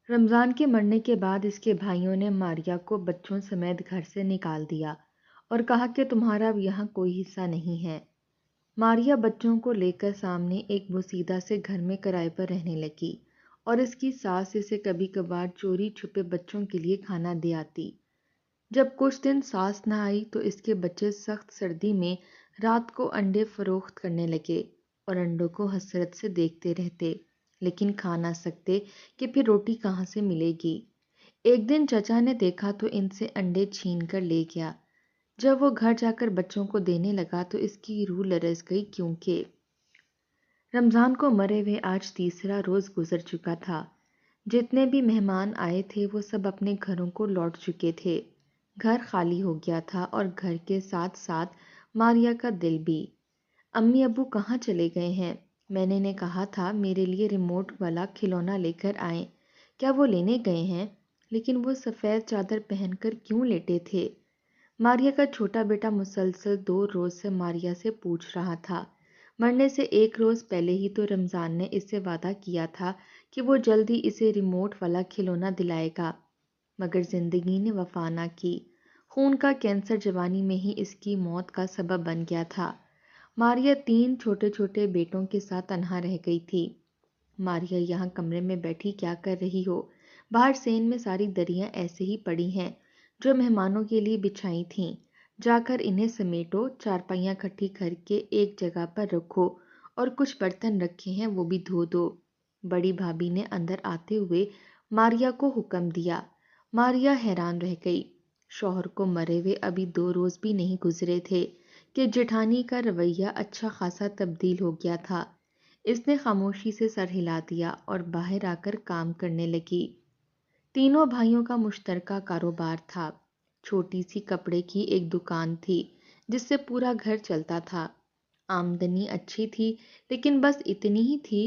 رمضان کے مرنے کے بعد اس کے بھائیوں نے ماریا کو بچوں سمیت گھر سے نکال دیا اور کہا کہ تمہارا اب یہاں کوئی حصہ نہیں ہے۔ ماریا بچوں کو لے کر سامنے ایک بوسیدہ سے گھر میں کرائے پر رہنے لگی اور اس کی ساس اسے کبھی کبھار چوری چھپے بچوں کے لیے کھانا دے آتی۔ جب کچھ دن ساس نہ آئی تو اس کے بچے سخت سردی میں رات کو انڈے فروخت کرنے لگے اور انڈوں کو حسرت سے دیکھتے رہتے، لیکن کھا نہ سکتے کہ پھر روٹی کہاں سے ملے گی۔ ایک دن چچا نے دیکھا تو ان سے انڈے چھین کر لے گیا۔ جب وہ گھر جا کر بچوں کو دینے لگا تو اس کی روح لرز گئی، کیونکہ رمضان کو مرے ہوئے آج تیسرا روز گزر چکا تھا۔ جتنے بھی مہمان آئے تھے وہ سب اپنے گھروں کو لوٹ چکے تھے۔ گھر خالی ہو گیا تھا اور گھر کے ساتھ ساتھ ماریا کا دل بھی۔ امی ابو کہاں چلے گئے ہیں؟ میں نے کہا تھا میرے لیے ریموٹ والا کھلونا لے کر آئیں، کیا وہ لینے گئے ہیں؟ لیکن وہ سفید چادر پہن کر کیوں لیٹے تھے؟ ماریا کا چھوٹا بیٹا مسلسل 2 روز سے ماریا سے پوچھ رہا تھا۔ مرنے سے 1 روز پہلے ہی تو رمضان نے اس سے وعدہ کیا تھا کہ وہ جلدی اسے ریموٹ والا کھلونا دلائے گا، مگر زندگی نے وفا نہ کی۔ خون کا کینسر جوانی میں ہی اس کی موت کا سبب بن گیا تھا۔ ماریا 3 چھوٹے چھوٹے بیٹوں کے ساتھ تنہا رہ گئی تھی۔ ماریا یہاں کمرے میں بیٹھی کیا کر رہی ہو؟ باہر سین میں ساری دریاں ایسے ہی پڑی ہیں جو مہمانوں کے لیے بچھائی تھیں۔ جا کر انہیں سمیٹو، چارپائیاں کٹھی کر کے ایک جگہ پر رکھو اور کچھ برتن رکھے ہیں وہ بھی دھو دو۔ بڑی بھابھی نے اندر آتے ہوئے ماریا کو حکم دیا۔ ماریا حیران رہ گئی۔ شوہر کو مرے ہوئے ابھی 2 روز بھی نہیں گزرے تھے کہ جیٹھانی کا رویہ اچھا خاصا تبدیل ہو گیا تھا۔ اس نے خاموشی سے سر ہلا دیا اور باہر آ کر کام کرنے لگی۔ تینوں بھائیوں کا مشترکہ کاروبار تھا۔ چھوٹی سی کپڑے کی ایک دکان تھی جس سے پورا گھر چلتا تھا۔ آمدنی اچھی تھی، لیکن بس اتنی ہی تھی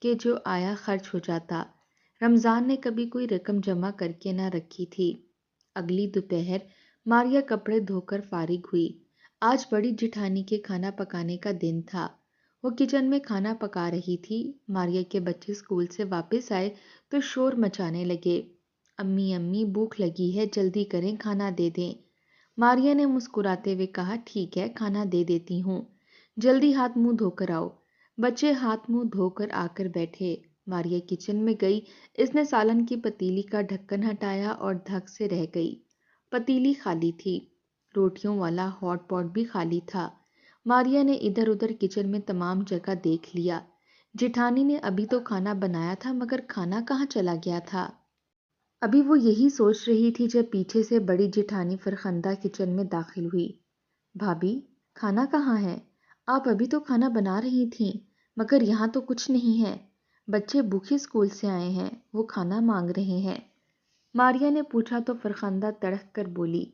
کہ جو آیا خرچ ہو جاتا۔ رمضان نے کبھی کوئی رقم جمع کر کے نہ رکھی تھی۔ اگلی دوپہر ماریا کپڑے دھو کر فارغ ہوئی۔ آج بڑی جیٹھانی کے کھانا پکانے کا دن تھا۔ وہ کچن میں کھانا پکا رہی تھی۔ ماریا کے بچے اسکول سے واپس آئے تو شور مچانے لگے۔ امی امی بھوک لگی ہے، جلدی کریں، کھانا دے دیں۔ ماریا نے مسکراتے ہوئے کہا ٹھیک ہے، کھانا دے دیتی ہوں، جلدی ہاتھ منہ دھو کر آؤ۔ بچے ہاتھ منہ دھو کر آ کر بیٹھے۔ ماریا کچن میں گئی، اس نے سالن کی پتیلی کا ڈھکن ہٹایا اور دھک سے رہ گئی۔ پتیلی خالی تھی، روٹیوں والا ہاٹ پاٹ بھی خالی تھا۔ ماریا نے ادھر ادھر کچن میں تمام جگہ دیکھ لیا۔ جیٹھانی نے ابھی تو کھانا بنایا تھا، مگر کھانا کہاں چلا گیا تھا؟ ابھی وہ یہی سوچ رہی تھی جب پیچھے سے بڑی جیٹھانی فرخندہ کچن میں داخل ہوئی۔ بھابھی، کھانا کہاں ہے؟ آپ ابھی تو کھانا بنا رہی تھیں، مگر یہاں تو کچھ نہیں ہے۔ بچے بھوکے اسکول سے آئے ہیں، وہ کھانا مانگ رہے ہیں۔ ماریا نے پوچھا تو فرخندہ تڑک کر بولی،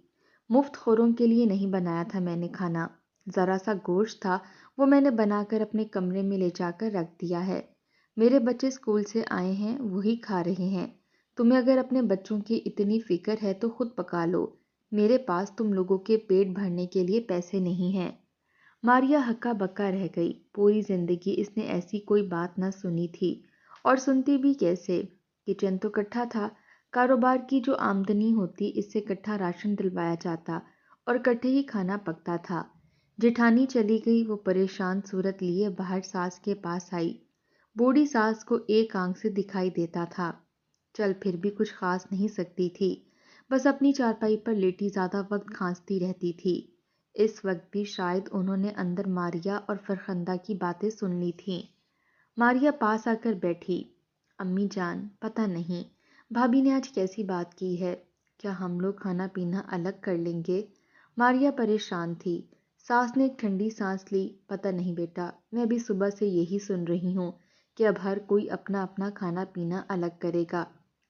مفت خوروں کے لیے نہیں بنایا تھا میں نے کھانا، ذرا سا گوشت تھا، وہ میں نے بنا کر اپنے کمرے میں لے جا کر رکھ دیا ہے۔ میرے بچے اسکول سے آئے ہیں، وہی کھا رہے ہیں۔ تمہیں اگر اپنے بچوں کی اتنی فکر ہے تو خود پکا لو، میرے پاس تم لوگوں کے پیٹ بھرنے کے لیے پیسے نہیں ہیں۔ ماریا ہکا بکا رہ گئی۔ پوری زندگی اس نے ایسی کوئی بات نہ سنی تھی، اور سنتی بھی کیسے؟ کچن تو کٹھا تھا، کاروبار کی جو آمدنی ہوتی اس سے کٹھا راشن دلوایا جاتا اور کٹھے ہی کھانا پکتا تھا۔ جیٹھانی چلی گئی، وہ پریشان صورت لیے باہر ساس کے پاس آئی۔ بوڑھی ساس کو ایک آنکھ سے دکھائی دیتا تھا، چل پھر بھی کچھ خاص نہیں سکتی تھی، بس اپنی چارپائی پر لیٹی زیادہ وقت کھانستی رہتی تھی۔ اس وقت بھی شاید انہوں نے اندر ماریا اور فرخندہ کی باتیں سن لی تھیں۔ ماریا پاس آ کر بیٹھی۔ امی جان، پتہ نہیں بھابھی نے آج کیسی بات کی ہے، کیا ہم لوگ کھانا پینا الگ کر لیں گے؟ ماریا پریشان تھی۔ ساس نے ایک ٹھنڈی سانس لی، پتہ نہیں بیٹا، میں بھی صبح سے یہی سن رہی ہوں کہ اب ہر کوئی اپنا اپنا کھانا پینا الگ کرے گا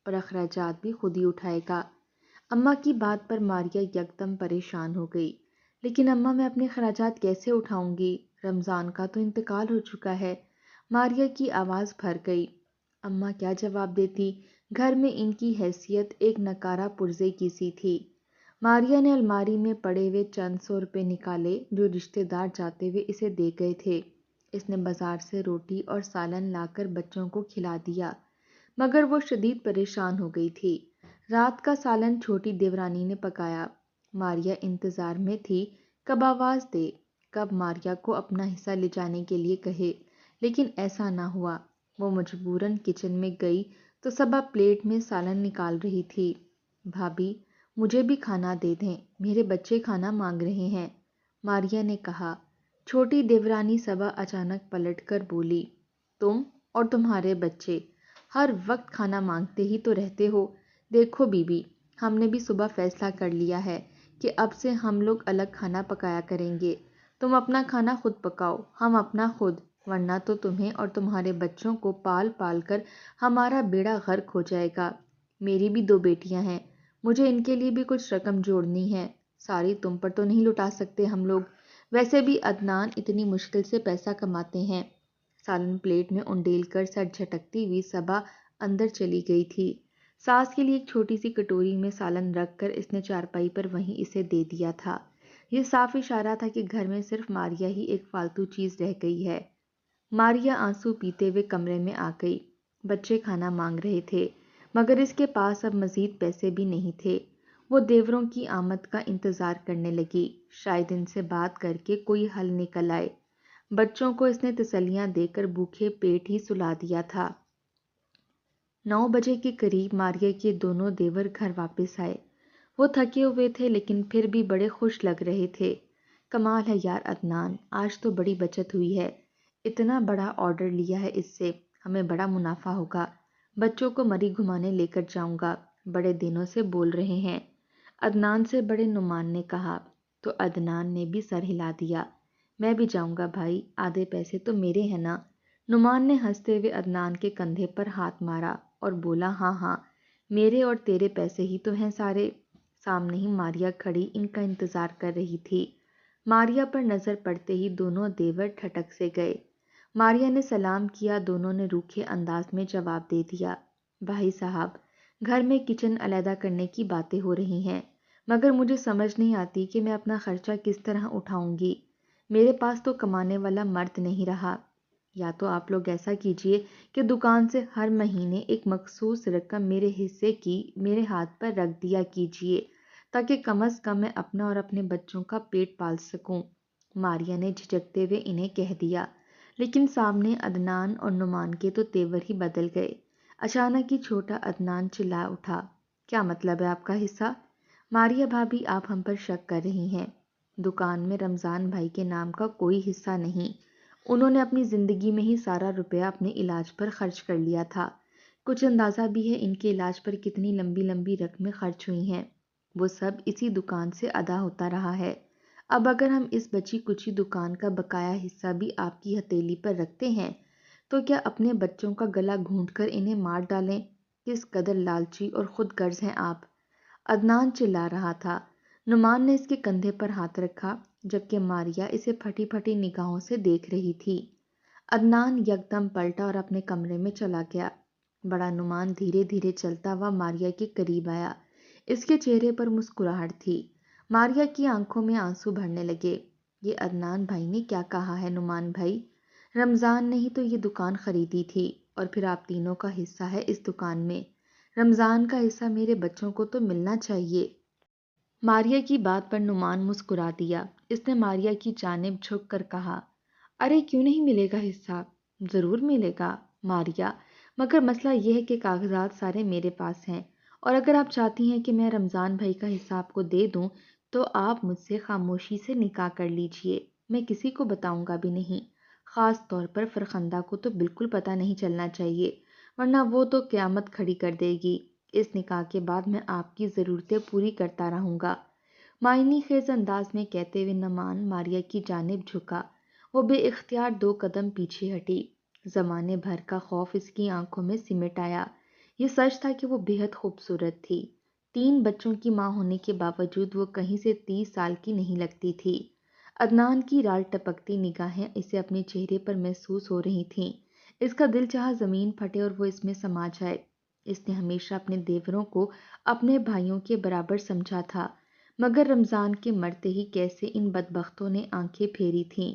اور اخراجات بھی خود ہی اٹھائے گا۔ اماں کی بات پر ماریا یکدم پریشان ہو گئی۔ لیکن اماں، میں اپنے اخراجات کیسے اٹھاؤں گی؟ رمضان کا تو انتقال ہو چکا ہے۔ ماریا کی آواز بھر گئی۔ اماں کیا جواب دیتی؟ گھر میں ان کی حیثیت ایک نکارہ پرزے کی سی تھی۔ ماریا نے الماری میں پڑے ہوئے چند 100 روپے نکالے جو رشتے دار جاتے ہوئے اسے دے گئے تھے۔ اس نے بازار سے روٹی اور سالن لا کر بچوں کو کھلا دیا۔ مگر وہ شدید پریشان ہو گئی تھی۔ رات کا سالن چھوٹی دیورانی نے پکایا۔ ماریا انتظار میں تھی کب آواز دے، کب ماریا کو اپنا حصہ لے جانے کے لیے کہے، لیکن ایسا نہ ہوا۔ وہ مجبوراً کچن میں گئی تو صبا پلیٹ میں سالن نکال رہی تھی۔ بھابھی، مجھے بھی کھانا دے دیں، میرے بچے کھانا مانگ رہے ہیں، ماریا نے کہا۔ چھوٹی دیورانی صبا اچانک پلٹ کر بولی، تم اور تمہارے بچے ہر وقت کھانا مانگتے ہی تو رہتے ہو۔ دیکھو بیوی، ہم نے بھی صبح فیصلہ کر لیا ہے کہ اب سے ہم لوگ الگ کھانا پکایا کریں گے۔ تم اپنا کھانا خود پکاؤ، ہم اپنا خود، ورنہ تو تمہیں اور تمہارے بچوں کو پال پال کر ہمارا بیڑا غرق ہو جائے گا۔ میری بھی 2 بیٹیاں ہیں، مجھے ان کے لیے بھی کچھ رقم جوڑنی ہے، ساری تم پر تو نہیں لٹا سکتے ہم لوگ۔ ویسے بھی عدنان اتنی مشکل سے پیسہ کماتے ہیں۔ سالن پلیٹ میں انڈیل کر سر جھٹکتی ہوئی صبا اندر چلی گئی تھی۔ ساس کے لیے ایک چھوٹی سی کٹوری میں سالن رکھ کر اس نے چارپائی پر وہیں اسے دے دیا تھا۔ یہ صاف اشارہ تھا کہ گھر میں صرف ماریا ہی ایک فالتو چیز رہ گئی ہے۔ ماریا آنسو پیتے ہوئے کمرے میں آ گئی۔ بچے کھانا مانگ رہے تھے، مگر اس کے پاس اب مزید پیسے بھی نہیں تھے۔ وہ دیوروں کی آمد کا انتظار کرنے لگی، شاید ان سے بات کر کے کوئی حل نکل آئے۔ بچوں کو اس نے تسلیاں دے کر بھوکے پیٹ ہی سلا دیا تھا۔ 9 بجے کے قریب ماریا کے دونوں دیور گھر واپس آئے۔ وہ تھکے ہوئے تھے لیکن پھر بھی بڑے خوش لگ رہے تھے۔ کمال ہے یار عدنان، آج تو بڑی بچت ہوئی ہے، اتنا بڑا آرڈر لیا ہے اس سے، ہمیں بڑا منافع ہوگا۔ بچوں کو مری گھمانے لے کر جاؤں گا، بڑے دنوں سے بول رہے ہیں، عدنان سے بڑے نعمان نے کہا۔ تو عدنان نے بھی سر ہلا دیا، میں بھی جاؤں گا بھائی، آدھے پیسے تو میرے ہیں نا۔ نعمان نے ہنستے ہوئے عدنان کے کندھے پر ہاتھ مارا اور بولا، ہاں ہاں، میرے اور تیرے پیسے ہی تو ہیں سارے۔ سامنے ہی ماریا کھڑی ان کا انتظار کر رہی تھی۔ ماریا پر نظر پڑتے ہی دونوں دیور ٹھٹک سے گئے۔ ماریا نے سلام کیا، دونوں نے روکھے انداز میں جواب دے دیا، بھائی صاحب، گھر میں کچن علیحدہ کرنے کی باتیں ہو رہی ہیں، مگر مجھے سمجھ نہیں آتی کہ میں اپنا خرچہ کس طرح اٹھاؤں گی۔ میرے پاس تو کمانے والا مرد نہیں رہا۔ یا تو آپ لوگ ایسا کیجئے کہ دکان سے ہر مہینے ایک مخصوص رقم میرے حصے کی میرے ہاتھ پر رکھ دیا کیجئے، تاکہ کم از کم میں اپنا اور اپنے بچوں کا پیٹ پال سکوں، ماریا نے جھجکتے ہوئے انہیں کہہ دیا۔ لیکن سامنے عدنان اور نعمان کے تو تیور ہی بدل گئے۔ اچانک ہی چھوٹا عدنان چلا اٹھا، کیا مطلب ہے آپ کا حصہ؟ ماریا بھابھی، آپ ہم پر شک کر رہی ہیں، دکان میں رمضان بھائی کے نام کا کوئی حصہ نہیں، انہوں نے اپنی زندگی میں ہی سارا روپیہ اپنے علاج پر خرچ کر لیا تھا۔ کچھ اندازہ بھی ہے ان کے علاج پر کتنی لمبی لمبی رقمیں خرچ ہوئی ہیں، وہ سب اسی دکان سے ادا ہوتا رہا ہے۔ اب اگر ہم اس بچی کچی دکان کا بقایا حصہ بھی آپ کی ہتھیلی پر رکھتے ہیں تو کیا اپنے بچوں کا گلا گھونٹ کر انہیں مار ڈالیں؟ کس قدر لالچی اور خود غرض ہیں آپ، عدنان چلا رہا تھا۔ نعمان نے اس کے کندھے پر ہاتھ رکھا، جبکہ ماریا اسے پھٹی پھٹی نگاہوں سے دیکھ رہی تھی۔ عدنان یکدم پلٹا اور اپنے کمرے میں چلا گیا۔ بڑا نعمان دھیرے دھیرے چلتا ہوا ماریا کے قریب آیا، اس کے چہرے پر مسکراہٹ تھی۔ ماریا کی آنکھوں میں آنسو بھرنے لگے۔ یہ عدنان بھائی نے کیا کہا ہے نعمان بھائی؟ رمضان نے ہی تو یہ دکان خریدی تھی، اور پھر آپ تینوں کا حصہ ہے اس دکان میں، رمضان کا حصہ میرے بچوں کو تو ملنا چاہیے۔ ماریا کی بات پر نعمان مسکرا دیا۔ اس نے ماریا کی جانب جھک کر کہا، ارے کیوں نہیں ملے گا حصہ؟ ضرور ملے گا ماریا، مگر مسئلہ یہ ہے کہ کاغذات سارے میرے پاس ہیں، اور اگر آپ چاہتی ہیں کہ میں رمضان بھائی کا حصہ آپ کو دے دوں تو آپ مجھ سے خاموشی سے نکاح کر لیجئے، میں کسی کو بتاؤں گا بھی نہیں، خاص طور پر فرخندہ کو تو بالکل پتہ نہیں چلنا چاہیے، ورنہ وہ تو قیامت کھڑی کر دے گی۔ اس نکاح کے بعد میں آپ کی ضرورتیں پوری کرتا رہوں گا، معنی خیز انداز میں کہتے ہوئے نعمان ماریا کی جانب جھکا۔ وہ بے اختیار 2 قدم پیچھے ہٹی، زمانے بھر کا خوف اس کی آنکھوں میں سمٹ آیا۔ یہ سچ تھا کہ وہ بے حد خوبصورت تھی، 3 بچوں کی ماں ہونے کے باوجود وہ کہیں سے 30 سال کی نہیں لگتی تھی۔ عدنان کی رال ٹپکتی نگاہیں اسے اپنے چہرے پر محسوس ہو رہی تھیں۔ اس کا دل چاہا زمین پھٹے اور وہ اس میں سما جائے۔ اس نے ہمیشہ اپنے دیوروں کو اپنے بھائیوں کے برابر سمجھا تھا، مگر رمضان کے مرتے ہی کیسے ان بدبختوں نے آنکھیں پھیری تھیں۔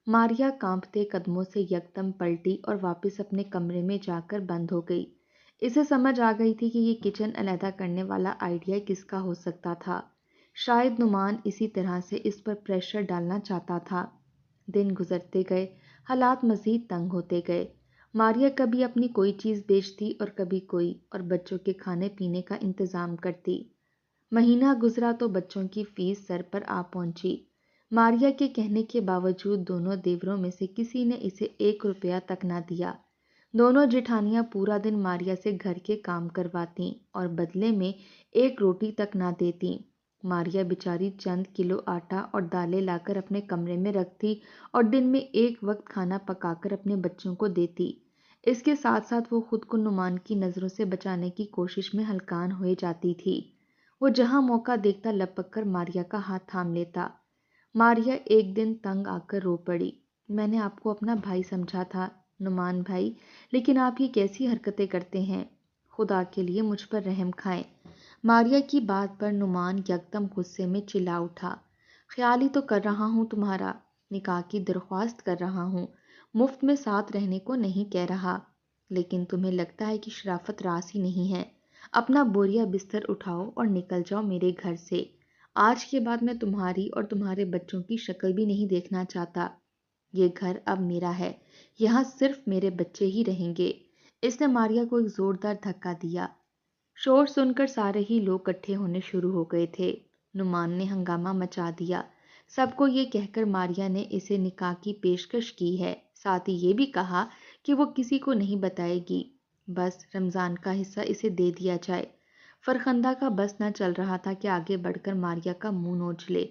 ماریا کانپتے قدموں سے یکدم پلٹی اور واپس اپنے کمرے میں جا کر بند ہو گئی۔ اسے سمجھ آ گئی تھی کہ یہ کچن علیحدہ کرنے والا آئیڈیا کس کا ہو سکتا تھا۔ شاید نعمان اسی طرح سے اس پر پریشر ڈالنا چاہتا تھا۔ دن گزرتے گئے، حالات مزید تنگ ہوتے گئے۔ ماریا کبھی اپنی کوئی چیز بیچتی اور کبھی کوئی، اور بچوں کے کھانے پینے کا انتظام کرتی۔ مہینہ گزرا تو بچوں کی فیس سر پر آ پہنچی۔ ماریا کے کہنے کے باوجود دونوں دیوروں میں سے کسی نے اسے 1 روپیہ تک نہ دیا۔ دونوں جٹھانیاں پورا دن ماریا سے گھر کے کام کرواتیں اور بدلے میں 1 روٹی تک نہ دیتیں۔ ماریا بیچاری چند کلو آٹا اور دالیں لا کر اپنے کمرے میں رکھتی اور دن میں 1 وقت کھانا پکا کر اپنے بچوں کو دیتی۔ اس کے ساتھ ساتھ وہ خود کو نعمان کی نظروں سے بچانے کی کوشش میں ہلکان ہوئے جاتی تھی۔ وہ جہاں موقع دیکھتا لپک کر ماریا کا ہاتھ تھام لیتا۔ ماریا ایک دن تنگ آ کر رو پڑی۔ میں نے آپ کو اپنا بھائی سمجھا تھا نعمان بھائی، لیکن آپ یہ کیسی حرکتیں کرتے ہیں؟ خدا کے لیے مجھ پر رحم کھائیں۔ ماریا کی بات پر نعمان یکدم غصے میں چلا اٹھا۔ خیال ہی تو کر رہا ہوں تمہارا، نکاح کی درخواست کر رہا ہوں، مفت میں ساتھ رہنے کو نہیں کہہ رہا، لیکن تمہیں لگتا ہے کہ شرافت راس ہی نہیں ہے۔ اپنا بوریا بستر اٹھاؤ اور نکل جاؤ میرے گھر سے۔ آج کے بعد میں تمہاری اور تمہارے بچوں کی شکل بھی نہیں دیکھنا چاہتا۔ یہ گھر اب میرا ہے، یہاں صرف میرے بچے ہی رہیں گے۔ اس نے ماریا کو ایک زوردار دھکا دیا۔ شور سن کر سارے ہی لوگ اکٹھے ہونے شروع ہو گئے تھے۔ نعمان نے ہنگامہ مچا دیا۔ سب کو یہ کہہ کر ماریا نے اسے نکاح کی پیشکش کی ہے، ساتھ ہی یہ بھی کہا کہ وہ کسی کو نہیں بتائے گی، بس رمضان کا حصہ اسے دے دیا جائے۔ فرخندہ کا بس نہ چل رہا تھا کہ آگے بڑھ کر ماریا کا منہ نوچ لے۔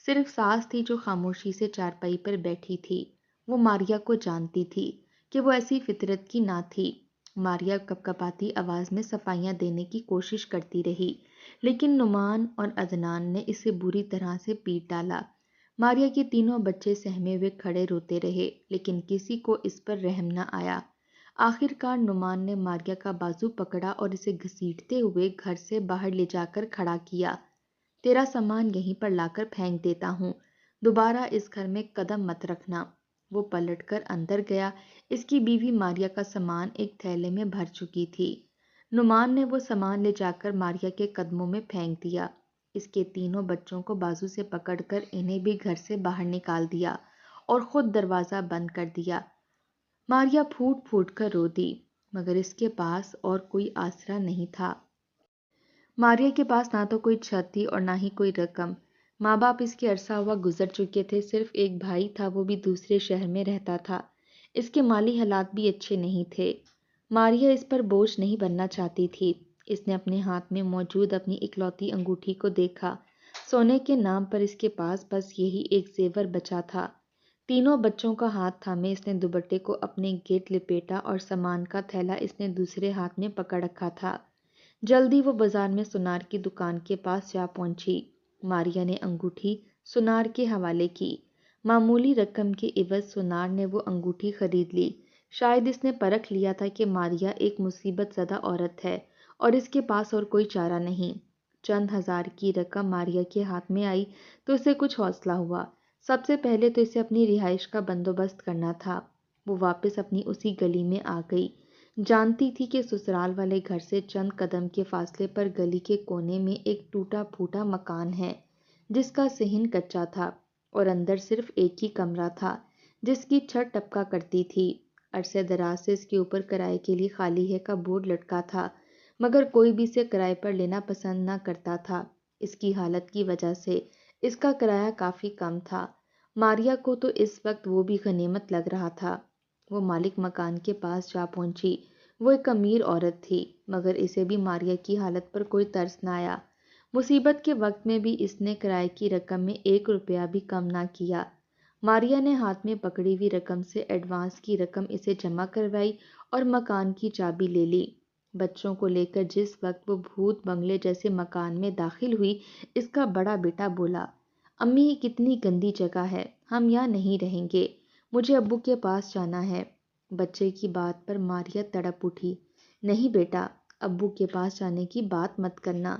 صرف ساس تھی جو خاموشی سے چارپائی پر بیٹھی تھی۔ وہ ماریا کو جانتی تھی کہ وہ ایسی فطرت کی نہ تھی۔ ماریا کپکپاتی آواز میں صفائیاں دینے کی کوشش کرتی رہی، لیکن نعمان اور عدنان نے اسے بری طرح سے پیٹ ڈالا۔ ماریا کے تینوں بچے سہمے ہوئے کھڑے روتے رہے، لیکن کسی کو اس پر رحم نہ آیا۔ آخر کار نعمان نے ماریا کا بازو پکڑا اور اسے گھسیٹتے ہوئے گھر سے باہر لے جا کر کھڑا کیا۔ تیرا سامان یہیں پر لا کر پھینک دیتا ہوں، دوبارہ اس گھر میں قدم مت رکھنا۔ وہ پلٹ کر اندر گیا۔ اس کی بیوی ماریا کا سامان ایک تھیلے میں بھر چکی تھی۔ نعمان نے وہ سامان لے جا کر ماریا کے قدموں میں پھینک دیا۔ اس کے تینوں بچوں کو بازو سے پکڑ کر انہیں بھی گھر سے باہر نکال دیا اور خود دروازہ بند کر دیا۔ ماریا پھوٹ پھوٹ کر رو دی، مگر اس کے پاس اور کوئی آسرا نہیں تھا۔ ماریا کے پاس نہ تو کوئی چھت تھی اور نہ ہی کوئی رقم۔ ماں باپ اس کے عرصہ ہوا گزر چکے تھے، صرف ایک بھائی تھا، وہ بھی دوسرے شہر میں رہتا تھا۔ اس کے مالی حالات بھی اچھے نہیں تھے۔ ماریا اس پر بوجھ نہیں بننا چاہتی تھی۔ اس نے اپنے ہاتھ میں موجود اپنی اکلوتی انگوٹھی کو دیکھا۔ سونے کے نام پر اس کے پاس بس یہی ایک زیور بچا تھا۔ تینوں بچوں کا ہاتھ تھامے اس نے دوپٹے کو اپنے گرد لپیٹا اور سامان کا تھیلا اس نے دوسرے ہاتھ میں پکڑ رکھا تھا۔ جلدی وہ بازار میں سونار کی دکان کے پاس جا پہنچی۔ ماریا نے انگوٹھی سونار کے حوالے کی۔ معمولی رقم کے عوض سونار نے وہ انگوٹھی خرید لی۔ شاید اس نے پرکھ لیا تھا کہ ماریا ایک مصیبت زدہ عورت ہے اور اس کے پاس اور کوئی چارہ نہیں۔ چند ہزار کی رقم ماریا کے ہاتھ میں آئی تو اسے کچھ حوصلہ ہوا۔ سب سے پہلے تو اسے اپنی رہائش کا بندوبست کرنا تھا۔ وہ واپس اپنی اسی گلی میں آ گئی۔ جانتی تھی کہ سسرال والے گھر سے چند قدم کے فاصلے پر گلی کے کونے میں ایک ٹوٹا پھوٹا مکان ہے، جس کا صحن کچا تھا اور اندر صرف ایک ہی کمرہ تھا، جس کی چھت ٹپکا کرتی تھی۔ عرصے دراز سے اس کے اوپر کرائے کے لیے خالی ہے کا بورڈ لٹکا تھا، مگر کوئی بھی اسے کرائے پر لینا پسند نہ کرتا تھا۔ اس کی حالت کی وجہ سے اس کا کرایہ کافی کم تھا۔ ماریا کو تو اس وقت وہ بھی غنیمت لگ رہا تھا۔ وہ مالک مکان کے پاس جا پہنچی۔ وہ ایک امیر عورت تھی، مگر اسے بھی ماریا کی حالت پر کوئی ترس نہ آیا۔ مصیبت کے وقت میں بھی اس نے کرائے کی رقم میں 1 روپیہ بھی کم نہ کیا۔ ماریا نے ہاتھ میں پکڑی ہوئی رقم سے ایڈوانس کی رقم اسے جمع کروائی اور مکان کی چابی لے لی۔ بچوں کو لے کر جس وقت وہ بھوت بنگلے جیسے مکان میں داخل ہوئی، اس کا بڑا بیٹا بولا، امی یہ کتنی گندی جگہ ہے، ہم یہاں نہیں رہیں گے، مجھے ابو کے پاس جانا ہے۔ بچے کی بات پر ماریا تڑپ اٹھی۔ نہیں بیٹا، ابو کے پاس جانے کی بات مت کرنا،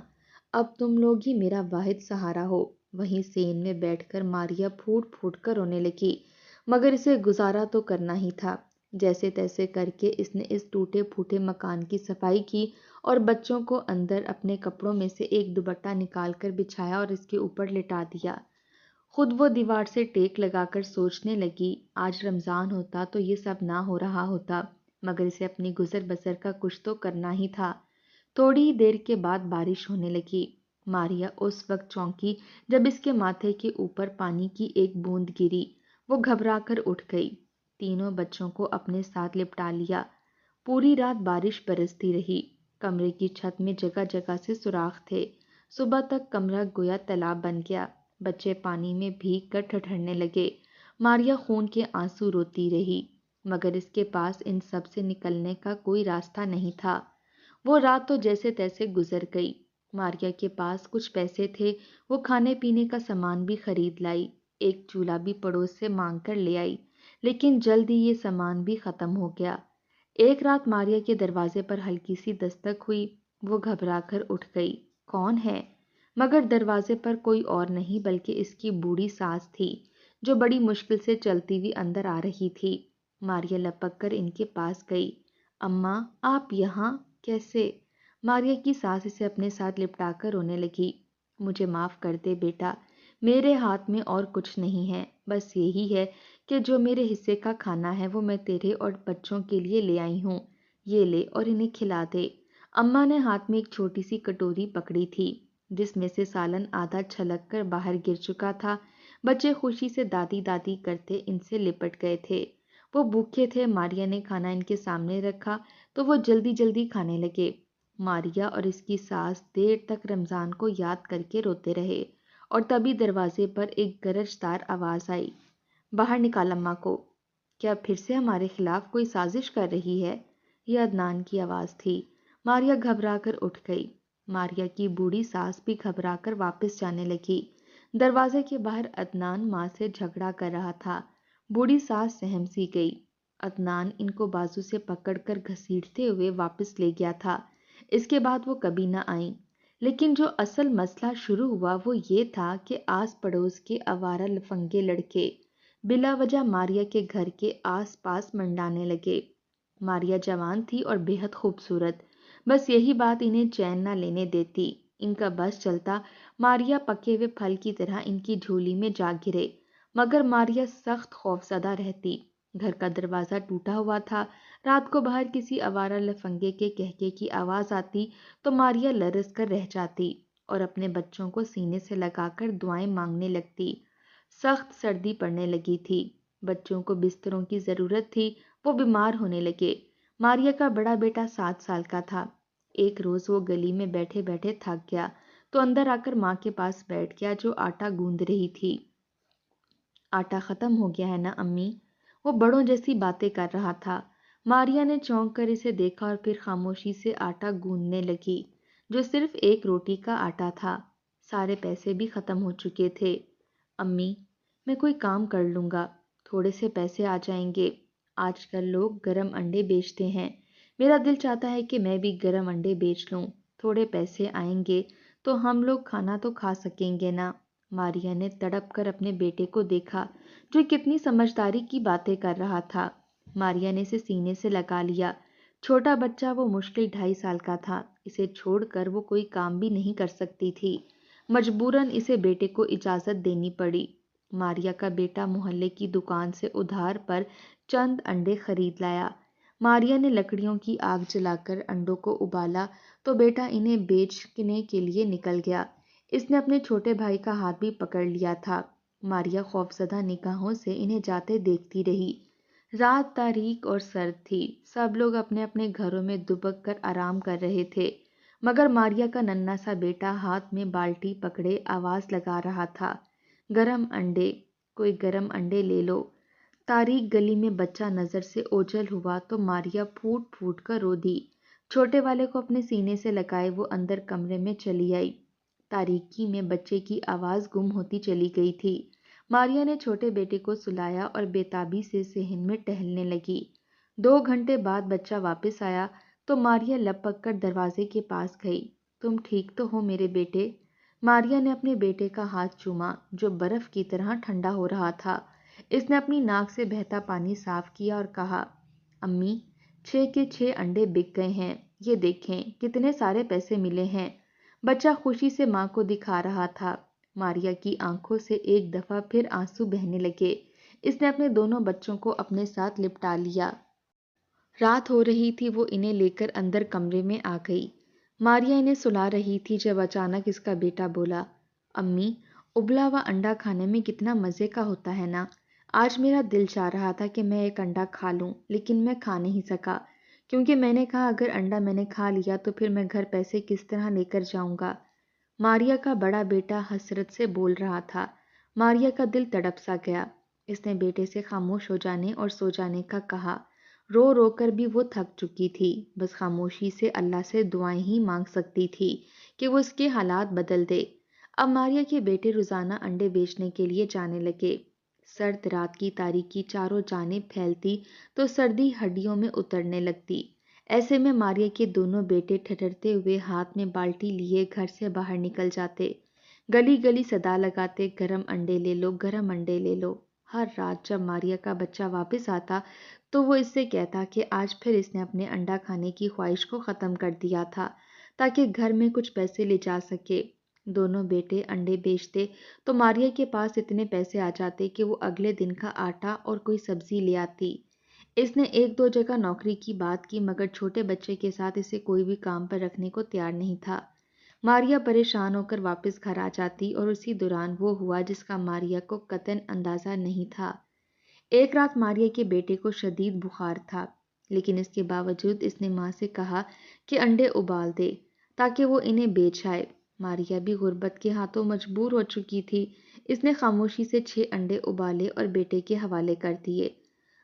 اب تم لوگ ہی میرا واحد سہارا ہو۔ وہیں سین میں بیٹھ کر ماریا پھوٹ پھوٹ کر رونے لگی، مگر اسے گزارا تو کرنا ہی تھا۔ جیسے تیسے کر کے اس نے اس ٹوٹے پھوٹے مکان کی صفائی کی اور بچوں کو اندر اپنے کپڑوں میں سے ایک دوپٹہ نکال کر بچھایا اور اس کے اوپر لٹا دیا۔ خود وہ دیوار سے ٹیک لگا کر سوچنے لگی، آج رمضان ہوتا تو یہ سب نہ ہو رہا ہوتا، مگر اسے اپنی گزر بسر کا کچھ تو کرنا ہی تھا۔ تھوڑی ہی دیر کے بعد بارش ہونے لگی۔ ماریا اس وقت چونکی جب اس کے ماتھے کے اوپر پانی کی ایک بوند گری۔ وہ گھبرا کر اٹھ گئی، تینوں بچوں کو اپنے ساتھ لپٹا لیا۔ پوری رات بارش برستی رہی، کمرے کی چھت میں جگہ جگہ سے سوراخ تھے۔ صبح تک کمرہ گویا تالاب بن گیا۔ بچے پانی میں بھیگ کر ٹھٹھرنے لگے۔ ماریا خون کے آنسو روتی رہی، مگر اس کے پاس ان سب سے نکلنے کا کوئی راستہ نہیں تھا۔ وہ رات تو جیسے تیسے گزر گئی۔ ماریا کے پاس کچھ پیسے تھے، وہ کھانے پینے کا سامان بھی خرید لائی، ایک چولہا بھی پڑوس سے مانگ کر لے آئی، لیکن جلد ہی یہ سامان بھی ختم ہو گیا۔ ایک رات ماریا کے دروازے پر ہلکی سی دستک ہوئی، وہ گھبرا کر اٹھ گئی۔ کون ہے؟ مگر دروازے پر کوئی اور نہیں بلکہ اس کی بوڑھی ساس تھی، جو بڑی مشکل سے چلتی ہوئی اندر آ رہی تھی۔ ماریا لپک کر ان کے پاس گئی۔ اماں، آپ یہاں کیسے؟ ماریا کی ساس اسے اپنے ساتھ لپٹا کر رونے لگی۔ مجھے معاف کر دے بیٹا، میرے ہاتھ میں اور کچھ نہیں ہے، بس یہی ہے کہ جو میرے حصے کا کھانا ہے وہ میں تیرے اور بچوں کے لیے لے آئی ہوں، یہ لے اور انہیں کھلا دے۔ اماں نے ہاتھ میں ایک چھوٹی سی کٹوری پکڑی تھی، جس میں سے سالن آدھا چھلک کر باہر گر چکا تھا۔ بچے خوشی سے دادی دادی کرتے ان سے لپٹ گئے تھے۔ وہ بھوکے تھے۔ ماریا نے کھانا ان کے سامنے رکھا تو وہ جلدی جلدی کھانے لگے۔ ماریا اور اس کی ساس دیر تک رمضان کو یاد کر کے روتے رہے، اور تبھی دروازے پر ایک گرجدار آواز آئی، باہر نکال اماں کو۔ کیا پھر سے ہمارے خلاف کوئی سازش کر رہی ہے؟ یہ عدنان کی آواز تھی۔ ماریا گھبرا کر اٹھ گئی۔ ماریا کی بوڑھی ساس بھی گھبرا کر واپس جانے لگی۔ دروازے کے باہر عدنان ماں سے جھگڑا کر رہا تھا۔ بوڑھی ساس سہم سی گئی۔ عدنان ان کو بازو سے پکڑ کر گھسیٹتے ہوئے واپس لے گیا تھا۔ اس کے بعد وہ کبھی نہ آئیں۔ لیکن جو اصل مسئلہ شروع ہوا وہ یہ تھا کہ آس پڑوس کے آوارہ لفنگے لڑکے بلا وجہ ماریا کے گھر کے آس پاس منڈانے لگے۔ ماریا جوان تھی اور بے حد خوبصورت، بس یہی بات انہیں چین نہ لینے دیتی۔ ان کا بس چلتا ماریا پکے ہوئے پھل کی طرح ان کی جھولی میں جا گرے، مگر ماریا سخت خوفزدہ رہتی۔ گھر کا دروازہ ٹوٹا ہوا تھا۔ رات کو باہر کسی آوارہ لفنگے کے کہکے کی آواز آتی تو ماریا لرز کر رہ جاتی اور اپنے بچوں کو سینے سے لگا کر دعائیں مانگنے لگتی۔ سخت سردی پڑنے لگی تھی، بچوں کو بستروں کی ضرورت تھی، وہ بیمار ہونے لگے۔ ماریا کا بڑا بیٹا 7 سال کا تھا۔ ایک روز وہ گلی میں بیٹھے بیٹھے تھک گیا تو اندر آ کر ماں کے پاس بیٹھ گیا جو آٹا گوندھ رہی تھی۔ آٹا ختم ہو گیا ہے نا امی؟ وہ بڑوں جیسی باتیں کر رہا تھا۔ ماریا نے چونک کر اسے دیکھا اور پھر خاموشی سے آٹا گوندنے لگی، جو صرف ایک روٹی کا آٹا تھا۔ سارے پیسے بھی ختم ہو چکے تھے۔ امی، میں کوئی کام کر لوں گا، تھوڑے سے پیسے آ جائیں گے۔ آج کل لوگ گرم انڈے بیچتے ہیں، میرا دل چاہتا ہے کہ میں بھی گرم انڈے بیچ لوں، تھوڑے پیسے آئیں گے تو ہم لوگ کھانا تو کھا سکیں گے نا۔ ماریا نے تڑپ کر اپنے بیٹے کو دیکھا جو کتنی سمجھداری کی باتیں کر رہا تھا۔ ماریا نے اسے سینے سے لگا لیا۔ چھوٹا بچہ وہ مشکل 2.5 سال کا تھا، اسے چھوڑ کر وہ کوئی کام بھی نہیں کر سکتی تھی۔ مجبوراً اسے بیٹے کو اجازت دینی پڑی۔ ماریا کا بیٹا محلے کی دکان سے ادھار پر چند انڈے خرید لایا۔ ماریا نے لکڑیوں کی آگ جلا کر انڈوں کو ابالا تو بیٹا انہیں بیچنے کے لیے نکل گیا۔ اس نے اپنے چھوٹے بھائی کا ہاتھ بھی پکڑ لیا تھا۔ ماریا خوفزدہ نگاہوں سے انہیں جاتے دیکھتی رہی۔ رات تاریک اور سرد تھی، سب لوگ اپنے اپنے گھروں میں دبک کر آرام کر رہے تھے، مگر ماریا کا ننھا سا بیٹا ہاتھ میں بالٹی پکڑے آواز لگا رہا تھا، گرم انڈے، کوئی گرم انڈے لے لو۔ تاریک گلی میں بچہ نظر سے اوجھل ہوا تو ماریا پھوٹ پھوٹ کر رو دی۔ چھوٹے والے کو اپنے سینے سے لگائے وہ اندر کمرے میں چلی آئی۔ تاریکی میں بچے کی آواز گم ہوتی چلی گئی تھی۔ ماریا نے چھوٹے بیٹے کو سلایا اور بے تابی سے صحن میں ٹہلنے لگی۔ 2 گھنٹے بعد بچہ واپس آیا تو ماریا لپک کر دروازے کے پاس گئی۔ تم ٹھیک تو ہو میرے بیٹے؟ ماریا نے اپنے بیٹے کا ہاتھ چوما جو برف کی طرح ٹھنڈا ہو رہا تھا۔ اس نے اپنی ناک سے بہتا پانی صاف کیا اور کہا، امی 6 کے 6 انڈے بک گئے ہیں، یہ دیکھیں کتنے سارے پیسے ملے ہیں۔ بچہ خوشی سے ماں کو دکھا رہا تھا۔ ماریا کی آنکھوں سے ایک دفعہ پھر آنسو بہنے لگے۔ اس نے اپنے دونوں بچوں کو اپنے ساتھ لپٹا لیا۔ رات ہو رہی تھی، وہ انہیں لے کر اندر کمرے میں آ گئی۔ ماریا انہیں سلا رہی تھی جب اچانک اس کا بیٹا بولا، امی ابلا ہوا انڈا کھانے میں کتنا مزے کا ہوتا ہے نا۔ آج میرا دل چاہ رہا تھا کہ میں ایک انڈا کھا لوں، لیکن میں کھا نہیں سکا کیونکہ میں نے کہا اگر انڈا میں نے کھا لیا تو پھر میں گھر پیسے کس طرح لے کر جاؤں گا۔ ماریا کا بڑا بیٹا حسرت سے بول رہا تھا۔ ماریا کا دل تڑپ سا گیا۔ اس نے بیٹے سے خاموش ہو جانے اور سو جانے کا کہا۔ رو رو کر بھی وہ تھک چکی تھی، بس خاموشی سے اللہ سے دعائیں ہی مانگ سکتی تھی کہ وہ اس کے حالات بدل دے۔ اب ماریا کے بیٹے روزانہ انڈے بیچنے کے لیے جانے لگے۔ سرد رات کی تاریکی چاروں جانب پھیلتی تو سردی ہڈیوں میں اترنے لگتی۔ ایسے میں ماریا کے دونوں بیٹے ٹھٹرتے ہوئے ہاتھ میں بالٹی لیے گھر سے باہر نکل جاتے، گلی گلی صدا لگاتے، گرم انڈے لے لو، گرم انڈے لے لو۔ ہر رات جب ماریا کا بچہ واپس آتا تو وہ اس سے کہتا کہ آج پھر اس نے اپنے انڈا کھانے کی خواہش کو ختم کر دیا تھا تاکہ گھر میں کچھ پیسے لے جا سکے۔ دونوں بیٹے انڈے بیچتے تو ماریا کے پاس اتنے پیسے آ جاتے کہ وہ اگلے دن کا آٹا اور کوئی سبزی لے آتی۔ اس نے 1 2 جگہ نوکری کی بات کی مگر چھوٹے بچے کے ساتھ اسے کوئی بھی کام پر رکھنے کو تیار نہیں تھا۔ ماریا پریشان ہو کر واپس گھر آ جاتی اور اسی دوران وہ ہوا جس کا ماریا کو قطعاً اندازہ نہیں تھا۔ ایک رات ماریا کے بیٹے کو شدید بخار تھا، لیکن اس کے باوجود اس نے ماں سے کہا کہ انڈے ابال دے تاکہ وہ انہیں بیچ آئے۔ ماریا بھی غربت کے ہاتھوں مجبور ہو چکی تھی۔ اس نے خاموشی سے 6 انڈے ابالے اور بیٹے کے حوالے کر دیے۔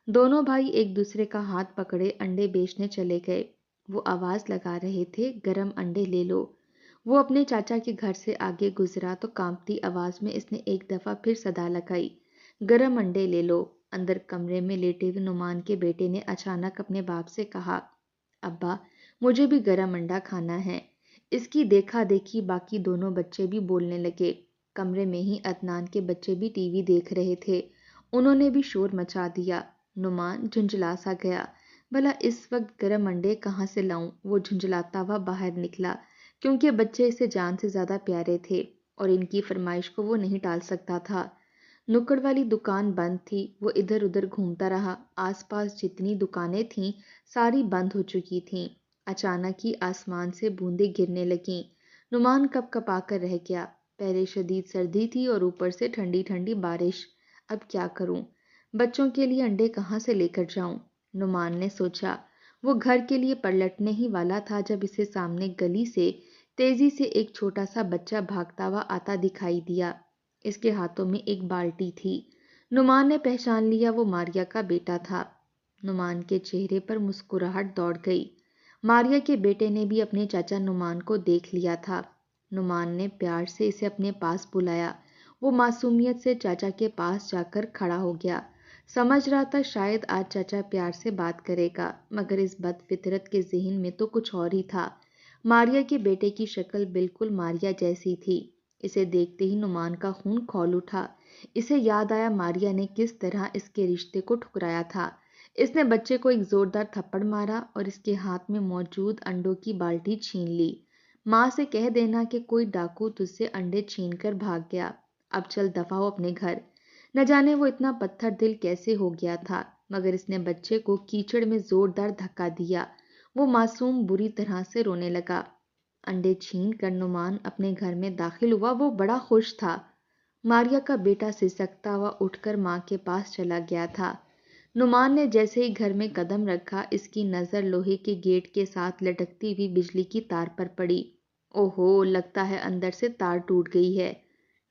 دونوں بھائی ایک دوسرے کا ہاتھ پکڑے انڈے بیچنے چلے گئے۔ وہ آواز لگا رہے تھے، گرم انڈے لے لو۔ وہ اپنے چاچا کے گھر سے آگے گزرا تو کانپتی آواز میں اس نے ایک دفعہ پھر صدا لگائی، گرم انڈے لے لو۔ اندر کمرے میں لیٹے ہوئے نعمان کے بیٹے نے اچانک اپنے باپ سے کہا، ابا مجھے بھی گرم انڈا کھانا ہے۔ اس کی دیکھا دیکھی باقی دونوں بچے بھی بولنے لگے۔ کمرے میں ہی عدنان کے بچے بھی ٹی وی دیکھ رہے تھے، انہوں نے بھی شور مچا دیا۔ نعمان جھنجھلا سا گیا، بھلا اس وقت گرم انڈے کہاں سے لاؤں؟ وہ جھنجھلاتا ہوا باہر نکلا کیونکہ بچے اسے جان سے زیادہ پیارے تھے اور ان کی فرمائش کو وہ نہیں ٹال سکتا تھا۔ نکڑ والی دکان بند تھی، وہ ادھر ادھر گھومتا رہا۔ آس پاس جتنی دکانیں تھیں ساری بند ہو چکی تھیں۔ اچانک ہی آسمان سے بوندیں گرنے لگیں۔ نعمان کپ کپا کر رہ گیا، پہلے شدید سردی تھی اور اوپر سے ٹھنڈی ٹھنڈی بارش۔ اب کیا کروں؟ بچوں کے لیے انڈے کہاں سے لے کر جاؤں؟ نعمان نے سوچا۔ وہ گھر کے لیے پلٹنے ہی والا تھا جب اسے سامنے گلی سے تیزی سے ایک چھوٹا سا بچہ بھاگتا ہوا آتا دکھائی دیا۔ اس کے ہاتھوں میں ایک بالٹی تھی۔ نعمان نے پہچان لیا وہ ماریا کا بیٹا تھا۔ نعمان کے چہرے پر مسکراہٹ دوڑ گئی۔ ماریا کے بیٹے نے بھی اپنے چاچا نعمان کو دیکھ لیا تھا۔ نعمان نے پیار سے اسے اپنے پاس بلایا۔ وہ معصومیت سے چاچا کے پاس جا کر کھڑا ہو گیا۔ سمجھ رہا تھا شاید آج چاچا پیار سے بات کرے گا، مگر اس بد فطرت کے ذہن میں تو کچھ اور ہی تھا۔ ماریا کے بیٹے کی شکل بالکل ماریا جیسی تھی۔ اسے دیکھتے ہی نعمان کا خون کھول اٹھا۔ اسے یاد آیا ماریا نے کس طرح اس کے رشتے کو ٹھکرایا تھا۔ اس نے بچے کو ایک زوردار تھپڑ مارا اور اس کے ہاتھ میں موجود انڈوں کی بالٹی چھین لی۔ ماں سے کہہ دینا کہ کوئی ڈاکو تجھ سے انڈے چھین کر بھاگ گیا، اب چل دفع ہو اپنے گھر۔ نہ جانے وہ اتنا پتھر دل کیسے ہو گیا تھا، مگر اس نے بچے کو کیچڑ میں زوردار دھکا دیا۔ وہ معصوم بری طرح سے رونے لگا۔ انڈے چھین کر نعمان اپنے گھر میں داخل ہوا۔ وہ بڑا خوش تھا۔ ماریا کا بیٹا سسکتا ہوا اٹھ کر ماں کے پاس چلا گیا تھا۔ نعمان نے جیسے ہی گھر میں قدم رکھا، اس کی نظر لوہے کے گیٹ کے ساتھ لٹکتی ہوئی بجلی کی تار پر پڑی۔ اوہو، لگتا ہے اندر سے تار ٹوٹ گئی ہے۔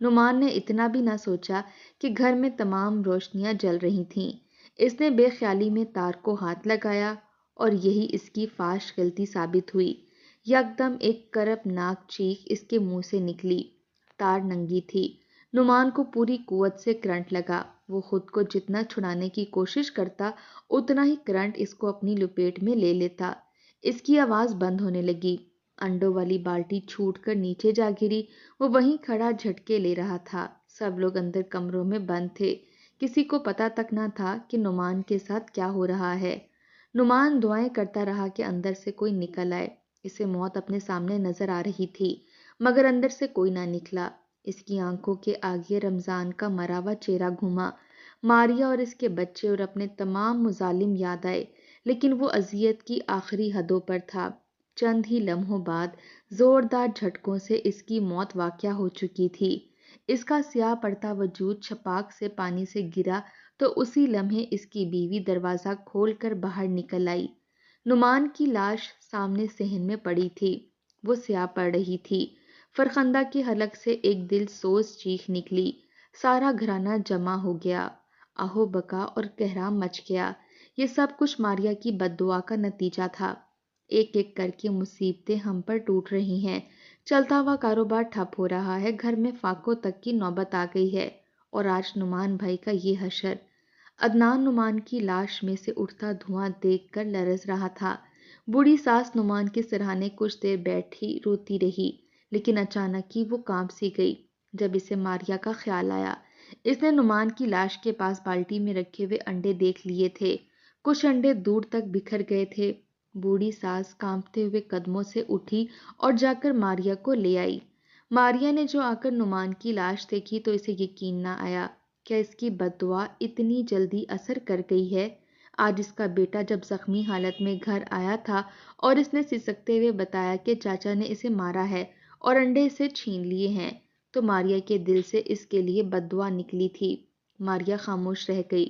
نعمان نے اتنا بھی نہ سوچا کہ گھر میں تمام روشنیاں جل رہی تھیں۔ اس نے بے خیالی میں تار کو ہاتھ لگایا اور یہی اس کی فاش غلطی ثابت ہوئی۔ یکدم ایک کرپناک چیخ اس کے منہ سے نکلی۔ تار ننگی تھی۔ نعمان کو پوری قوت سے کرنٹ لگا۔ وہ خود کو جتنا چھڑانے کی کوشش کرتا اتنا ہی کرنٹ اس کو اپنی لپیٹ میں لے لیتا۔ اس کی آواز بند ہونے لگی۔ انڈوں والی بالٹی چھوٹ کر نیچے جا گری۔ وہ وہیں کھڑا جھٹکے لے رہا تھا۔ سب لوگ اندر کمروں میں بند تھے۔ کسی کو پتہ تک نہ تھا کہ نعمان کے ساتھ کیا ہو رہا ہے۔ نعمان دعائیں کرتا رہا کہ اندر سے کوئی نکل آئے۔ اسے موت اپنے سامنے نظر آ رہی تھی مگر اندر سے کوئی نہ نکلا۔ اس کی آنکھوں کے آگے رمضان کا مرا ہوا چہرہ گھوما۔ ماریا اور اس کے بچے اور اپنے تمام مظالم یاد آئے، لیکن وہ اذیت کی آخری حدوں پر تھا۔ چند ہی لمحوں بعد زوردار جھٹکوں سے اس کی موت واقع ہو چکی تھی۔ اس کا سیاہ پڑتا وجود چھپاک سے پانی سے گرا تو اسی لمحے اس کی بیوی دروازہ کھول کر باہر نکل آئی۔ نعمان کی لاش سامنے صحن میں پڑی تھی۔ وہ سیاہ پڑ رہی تھی۔ فرخندہ کے حلق سے ایک دل سوز چیخ نکلی۔ سارا گھرانہ جمع ہو گیا۔ آہو بکا اور کہرام مچ گیا۔ یہ سب کچھ ماریا کی بد دعا کا نتیجہ تھا۔ ایک ایک کر کے مصیبتیں ہم پر ٹوٹ رہی ہیں۔ چلتا ہوا کاروبار ٹھپ ہو رہا ہے، گھر میں فاقوں تک کی نوبت آ گئی ہے، اور آج نعمان بھائی کا یہ حشر۔ عدنان نعمان کی لاش میں سے اٹھتا دھواں دیکھ کر لرز رہا تھا۔ بوڑھی ساس نعمان کے سرہانے کچھ دیر بیٹھی روتی رہی، لیکن اچانک ہی وہ کانپ سی گئی جب اسے ماریا کا خیال آیا۔ اس نے نعمان کی لاش کے پاس بالٹی میں رکھے ہوئے انڈے دیکھ لیے تھے۔ کچھ انڈے دور تک بکھر گئے تھے۔ بوڑھی ساس کانپتے ہوئے قدموں سے اٹھی اور جا کر ماریا کو لے آئی۔ ماریا نے جو آ کر نعمان کی لاش دیکھی تو اسے یقین نہ آیا۔ کیا اس کی بد دعا اتنی جلدی اثر کر گئی ہے؟ آج اس کا بیٹا جب زخمی حالت میں گھر آیا تھا اور اس نے سسکتے ہوئے بتایا کہ چاچا نے اسے مارا ہے اور انڈے اسے چھین لیے ہیں، تو ماریا کے دل سے اس کے لیے بد دعا نکلی تھی۔ ماریا خاموش رہ گئی۔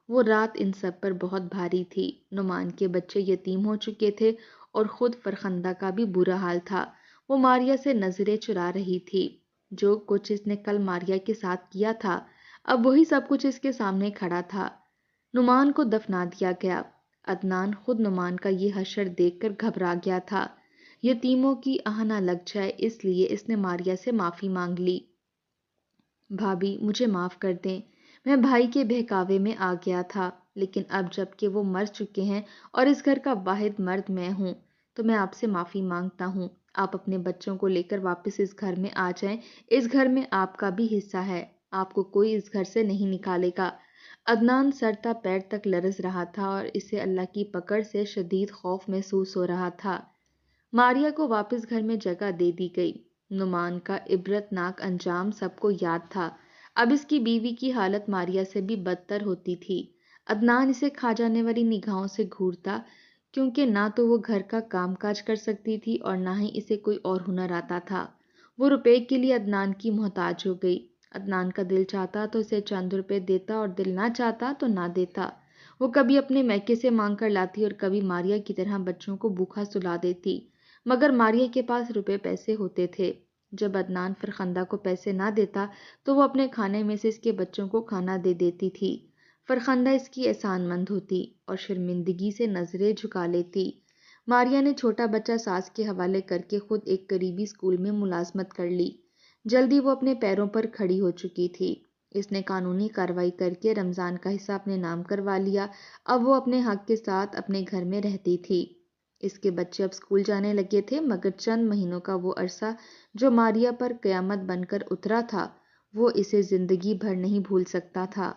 وہ رات ان سب پر بہت بھاری تھی۔ نعمان کے بچے یتیم ہو چکے تھے اور خود فرخندہ کا بھی برا حال تھا۔ وہ ماریا سے نظریں چرا رہی تھی۔ جو کچھ اس نے کل ماریا کے ساتھ کیا تھا، اب وہی سب کچھ اس کے سامنے کھڑا تھا۔ نعمان کو دفنا دیا گیا۔ عدنان خود نعمان کا یہ حشر دیکھ کر گھبرا گیا تھا۔ یتیموں کی آہ نہ لگ جائے اس لیے اس نے ماریا سے معافی مانگ لی۔ بھابھی مجھے معاف کر دیں، میں بھائی کے بہکاوے میں آ گیا تھا، لیکن اب جب کہ وہ مر چکے ہیں اور اس گھر کا واحد مرد میں ہوں تو میں آپ سے معافی مانگتا ہوں۔ آپ اپنے بچوں کو لے کر واپس اس گھر میں آ جائیں۔ اس گھر میں آپ کا بھی حصہ ہے، آپ کو کوئی اس گھر سے نہیں نکالے گا۔ عدنان سر تا پیر تک لرز رہا تھا اور اسے اللہ کی پکڑ سے شدید خوف محسوس ہو رہا تھا۔ ماریا کو واپس گھر میں جگہ دے دی گئی۔ نعمان کا عبرت ناک انجام سب کو یاد تھا۔ اب اس کی بیوی کی حالت ماریا سے بھی بدتر ہوتی تھی۔ عدنان اسے کھا جانے والی نگاہوں سے گھورتا، کیونکہ نہ تو وہ گھر کا کام کاج کر سکتی تھی اور نہ ہی اسے کوئی اور ہنر آتا تھا۔ وہ روپے کے لیے عدنان کی محتاج ہو گئی۔ عدنان کا دل چاہتا تو اسے چند روپے دیتا اور دل نہ چاہتا تو نہ دیتا۔ وہ کبھی اپنے میکے سے مانگ کر لاتی اور کبھی ماریا کی طرح بچوں کو بھوکا سلا دیتی، مگر ماریا کے پاس روپے پیسے ہوتے تھے۔ جب عدنان فرخندہ کو پیسے نہ دیتا تو وہ اپنے کھانے میں سے اس کے بچوں کو کھانا دے دیتی تھی۔ فرخندہ اس کی احسان مند ہوتی اور شرمندگی سے نظریں جھکا لیتی۔ ماریا نے چھوٹا بچہ ساس کے حوالے کر کے خود ایک قریبی اسکول میں ملازمت کر لی۔ جلدی وہ اپنے پیروں پر کھڑی ہو چکی تھی۔ اس نے قانونی کارروائی کر کے رمضان کا حصہ اپنے نام کروا لیا۔ اب وہ اپنے حق کے ساتھ اپنے گھر میں رہتی تھی۔ اس کے بچے اب اسکول جانے لگے تھے، مگر چند مہینوں کا وہ عرصہ جو ماریا پر قیامت بن کر اترا تھا، وہ اسے زندگی بھر نہیں بھول سکتا تھا۔